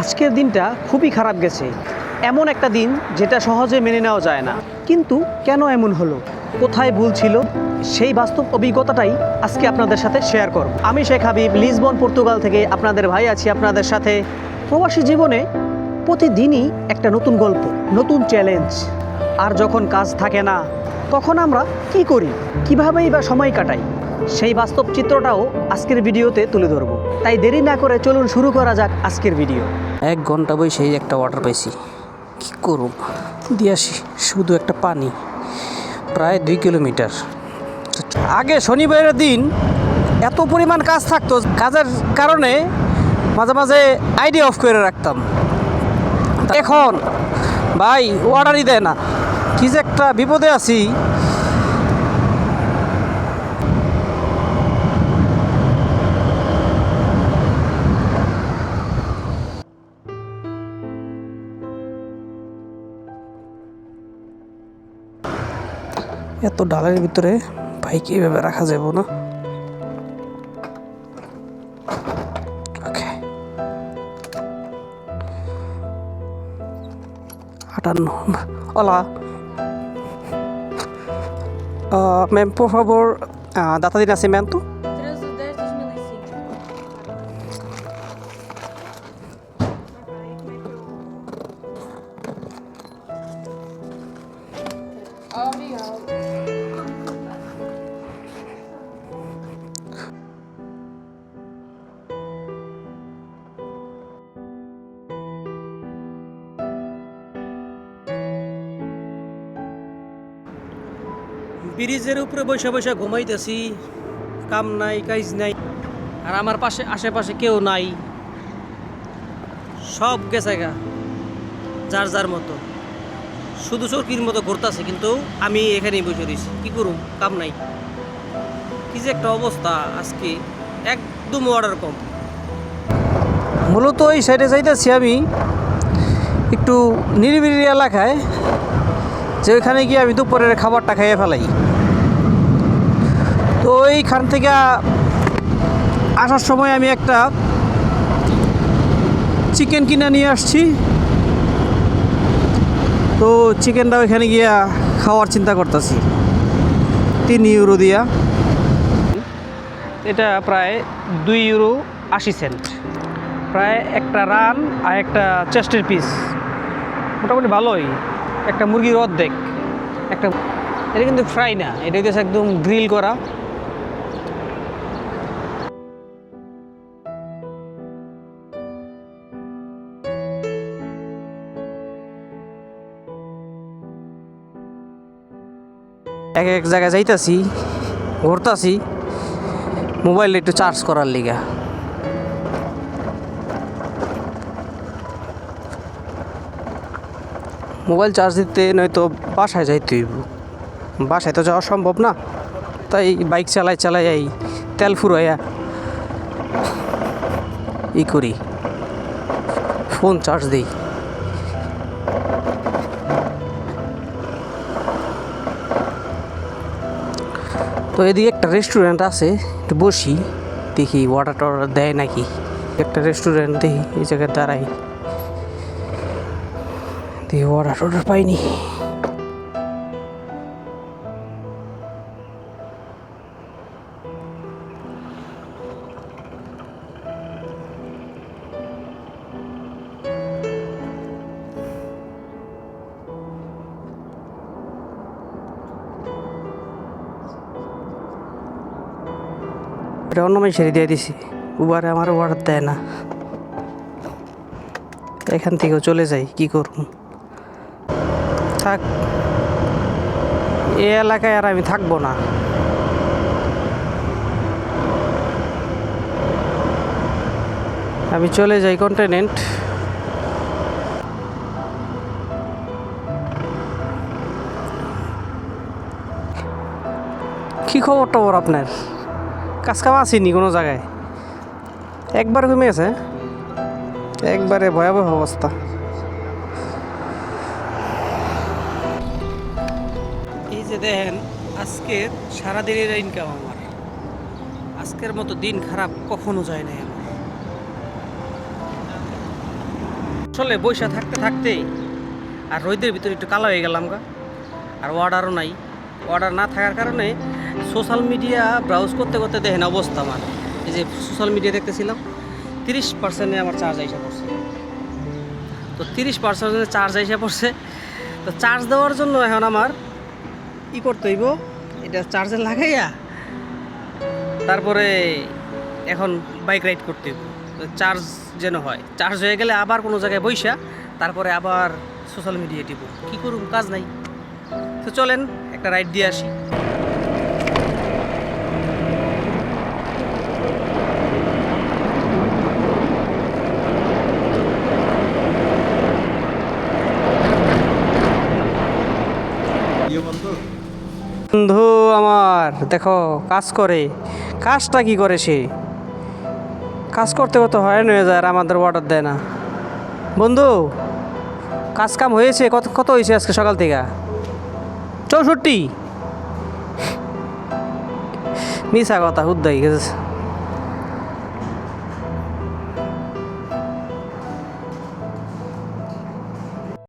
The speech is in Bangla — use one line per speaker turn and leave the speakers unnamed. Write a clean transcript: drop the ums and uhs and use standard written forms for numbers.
আজকের দিনটা খুবই খারাপ গেছে। এমন একটা দিন যেটা সহজে মেনে নেওয়া যায় না। কিন্তু কেন এমন হলো, কোথায় ভুল ছিল, সেই বাস্তব অভিজ্ঞতাটাই আজকে আপনাদের সাথে শেয়ার করব। আমি শেখ হাবিব, লিসবন পর্তুগাল থেকে আপনাদের ভাই আছি আপনাদের সাথে। প্রবাসী জীবনে প্রতিদিনই একটা নতুন গল্প, নতুন চ্যালেঞ্জ। আর যখন কাজ থাকে না, তখন আমরা কি করি, কীভাবেই বা সময় কাটাই, সেই বাস্তব চিত্রটাও আজকের ভিডিওতে তুলে ধরব। তাই দেরি না করে চলুন শুরু করা যাক আজকের ভিডিও।
1 ঘন্টা বসে একটা ওয়াটার পাইছি, কী করব দিয়ে আসি, শুধু একটা পানি, প্রায় 2 কিলোমিটার। আগে শনিবারের দিন এত পরিমাণ কাজ থাকতো, কাজের কারণে মাঝে মাঝে আইডি অফ করে রাখতাম। এখন ভাই অর্ডারই দেয় না, কি যে একটা বিপদে আছি। এত ডালের ভিতরে বাইক এইভাবে রাখা যাব না। ওকে, 58. Hola. Por favor, data de nascimento?
13/10/2005. Obrigado.
ব্রিজের উপরে বসে বসে ঘুমাইতেছি, কাম নাই কাজ নাই, আর আমার পাশে আশেপাশে কেউ নাই, সব গেছে গা যার যার মতো, শুধু চরকির মতো ঘুরতেছে, কিন্তু আমি এখানেই বসে রয়েছি। কী করুম, কাম নাই। কি যে একটা অবস্থা আজকে, একদম অর্ডার কম। মূলত এই সাইডে যাইতেছি আমি একটু নিরিবিলি এলাকায়, যে ওইখানে গিয়ে আমি দুপুরের খাবারটা খাইয়ে ফেলাই। তো এইখান থেকে আসার সময় আমি একটা চিকেন কিনে নিয়ে আসছি। তো চিকেনটা ওইখানে গিয়া খাওয়ার চিন্তা করতেছি 3 ইউরো দিয়া। এটা প্রায় 2 ইউরো 80 সেন্ট, প্রায় একটা রান আর একটা চেস্টের পিস, মোটামুটি ভালোই। একটা মুরগির অর্ধেক, একটা, এটা কিন্তু ফ্রাই না, এটা হচ্ছে একদম গ্রিল করা। এক এক জায়গায় যাইতাছি, ঘুরতাছি, মোবাইল একটু চার্জ করার লিগা। মোবাইল চার্জ দিতে নয়তো বাসায় যাইতে হইব, বাসায় তো যাওয়া সম্ভব না। তাই বাইক চালাই চালাই এই তেল ফুরাইয়া ই করি, ফোন চার্জ দিই। তো এদিকে একটা রেস্টুরেন্ট আছে, একটু বসি, দেখি অর্ডার টর্ডার দেয় নাকি। একটা রেস্টুরেন্ট দেখি, এই জায়গায় দাঁড়াই, দেখি অর্ডার টর্ডার পাইনি। এটা অন্য মানুষেরই দিয়ে দিছি, উবারে আমার অর্ডার দেয় না। এখান থেকেও চলে যাই, কি করব, থাক, এই এলাকায় আর আমি থাকবো না। আমি চলে যাই কন্টিনেন্ট। কি খবর টবর আপনার, কাজ কাম আসেনি কোনো জায়গায়? একবার ঘুমে গেছে, একবারে ভয়াবহ অবস্থা। এই যে দেখেন আজকের সারাদিনের ইনকাম আমার, আজকের মতো দিন খারাপ কখনো যায় নাই আমার। আসলে বৈশা থাকতে থাকতে আর রোদের ভিতরে একটু কালো হয়ে গেলাম গা। আর অর্ডারও নাই, অর্ডার না থাকার কারণে সোশ্যাল মিডিয়া ব্রাউজ করতে করতে দেখেন অবস্থা আমার। এই যে সোশ্যাল মিডিয়া দেখতেছিলাম 30% আমার চার্জ আইসা পড়ছে। তো 30% চার্জ আইসা পড়ছে। তো চার্জ দেওয়ার জন্য এখন আমার করতে হইব, এটা চার্জে লাগাইয়া তারপরে এখন বাইক রাইড করতে হইব। চার্জ যেন হয়, চার্জ হয়ে গেলে আবার কোনো জায়গায় বইসা তারপরে আবার সোশ্যাল মিডিয়া টিপ। কী করুম, কাজ নাই। তো চলেন একটা রাইড দিয়ে আসি। বন্ধু আমার দেখো কাজ করে, কাজটা কি করে সে, কাজ করতে করতে হয়রান হয়ে যায় আর আমাদের অর্ডার দেয় না। বন্ধু কাজ কাম হয়েছে? কত কত হয়েছে আজকে সকাল থেকে? 64। মিশা কথা হুদ্দাই গেছে।